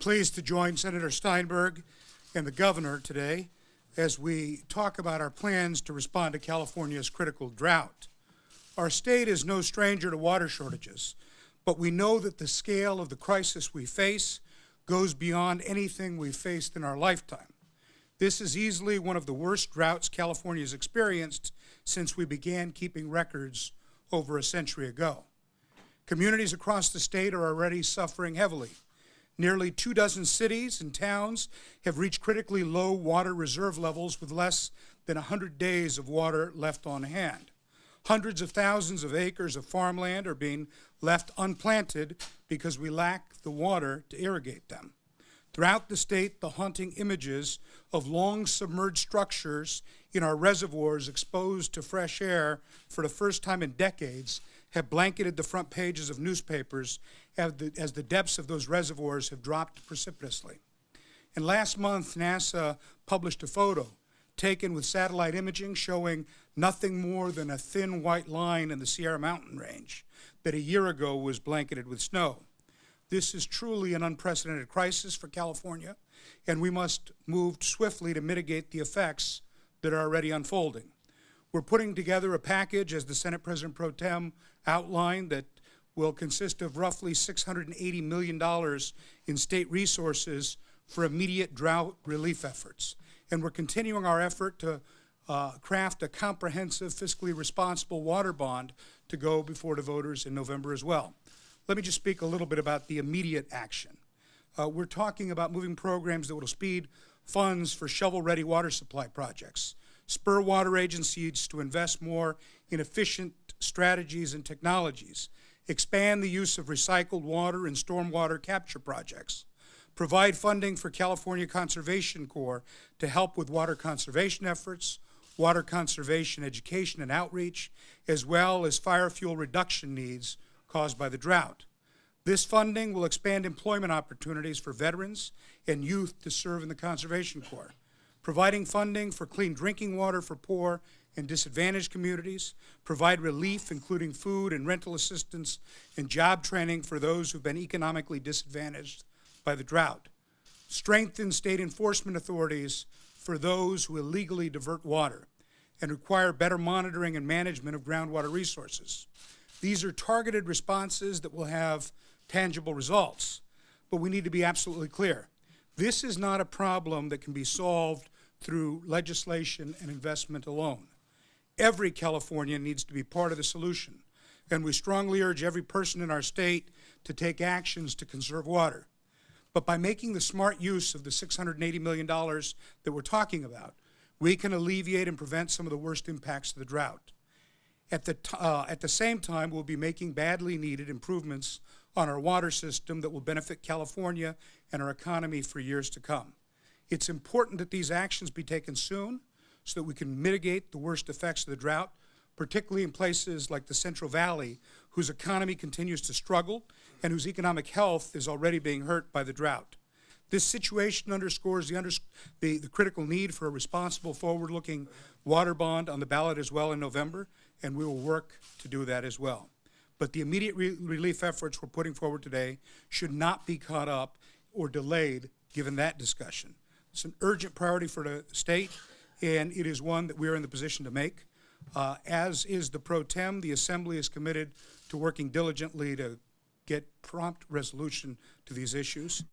pleased to join Senator Steinberg and the governor today as we talk about our plans to respond to California's critical drought. Our state is no stranger to water shortages, but we know that the scale of the crisis we face goes beyond anything we've faced in our lifetime. This is easily one of the worst droughts California has experienced since we began keeping records over a century ago. Communities across the state are already suffering heavily. Nearly 24 cities and towns have reached critically low water reserve levels with less than 100 days of water left on hand. Hundreds of thousands of acres of farmland are being left unplanted because we lack the water to irrigate them. Throughout the state, the haunting images of long submerged structures in our reservoirs exposed to fresh air for the first time in decades have blanketed the front pages of newspapers as the depths of those reservoirs have dropped precipitously. And last month, NASA published a photo taken with satellite imaging showing nothing more than a thin white line in the Sierra Mountain range that a year ago was blanketed with snow. This is truly an unprecedented crisis for California, and we must move swiftly to mitigate the effects that are already unfolding. We're putting together a package, as the Senate President Pro Tem outlined, that will consist of roughly $680 million in state resources for immediate drought relief efforts. And we're continuing our effort to craft a comprehensive, fiscally responsible water bond to go before the voters in November as well. Let me just speak a little bit about the immediate action. We're talking about moving programs that will speed funds for shovel-ready water supply projects, spur water agencies to invest more in efficient strategies and technologies, expand the use of recycled water and stormwater capture projects, provide funding for California Conservation Corps to help with water conservation efforts, water conservation education and outreach, as well as fire fuel reduction needs caused by the drought. This funding will expand employment opportunities for veterans and youth to serve in the Conservation Corps, providing funding for clean drinking water for poor and disadvantaged communities, provide relief including food and rental assistance and job training for those who've been economically disadvantaged by the drought, strengthen state enforcement authorities for those who illegally divert water, and require better monitoring and management of groundwater resources. These are targeted responses that will have tangible results, but we need to be absolutely clear. This is not a problem that can be solved through legislation and investment alone. Every Californian needs to be part of the solution, and we strongly urge every person in our state to take actions to conserve water. But by making the smart use of the $680 million that we're talking about, we can alleviate and prevent some of the worst impacts of the drought. At the same time, we'll be making badly needed improvements on our water system that will benefit California and our economy for years to come. It's important that these actions be taken soon so that we can mitigate the worst effects of the drought, particularly in places like the Central Valley, whose economy continues to struggle and whose economic health is already being hurt by the drought. This situation underscores the critical need for a responsible, forward-looking water bond on the ballot as well in November, and we will work to do that as well. But the immediate relief efforts we're putting forward today should not be caught up or delayed given that discussion. It's an urgent priority for the state, and it is one that we are in the position to make. As is the Pro Tem, the Assembly is committed to working diligently to get prompt resolution to these issues.